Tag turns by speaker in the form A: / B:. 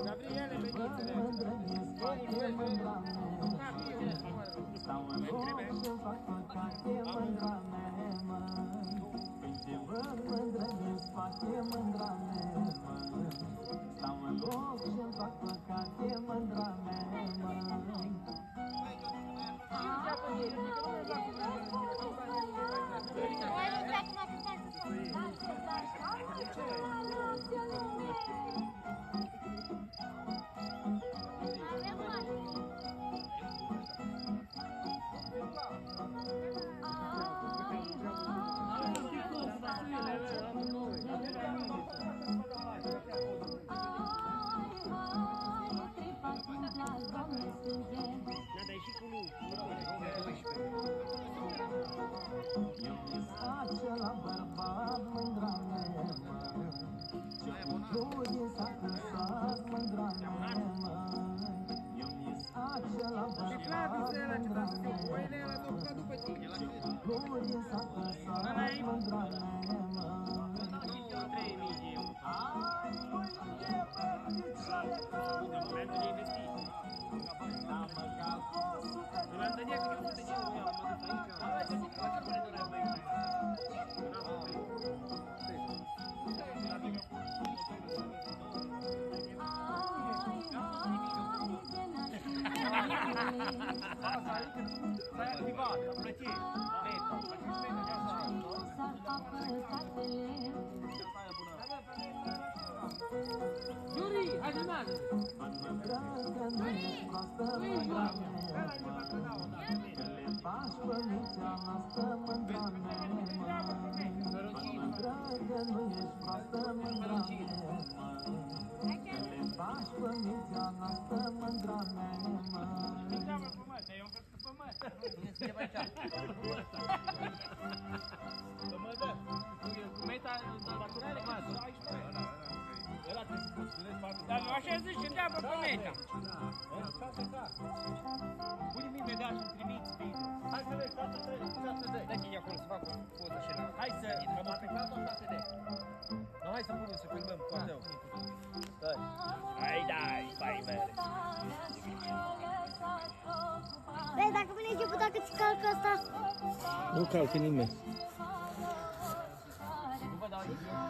A: Gabriele, veniți-le! Stau în loc și fac păcate, mândra mea, mă. Când te văd mândră din spate, mândra mea, mă. Stau în loc și fac păcate, mândra mea, mă. Acela bărbat, mândra mea, mă. Ce cu din sacă sat, mândra mea, mă. Eu-mi-s acela bărbat, mândra mea, mă. Ce cu din sacă sat, mândra mea, mă. Ai, mâine, bă, picioare, că momentul de investiții. Da, mă, că a fost super. Nu l-am dădea că nu dădea, nu i-am adus aici.
B: S-ai activat, am plătit.
A: Yuri, hai de mare!
C: Dar așa zici, întreabă pe meta.
B: Pune-mi imediat și-mi trimiți video. Hai să vezi, 6D.
C: Dă-te de acolo să fac o fotă și la...
B: Hai să... Am aplicat o 6D. No, hai să punem, să filmăm cu tău. Stai.
C: Hai, dai, bai mele.
D: Băi, dacă vine echipul, dacă ți calcă asta?
E: Nu calcă nimeni.
B: Nu vă dau nimic.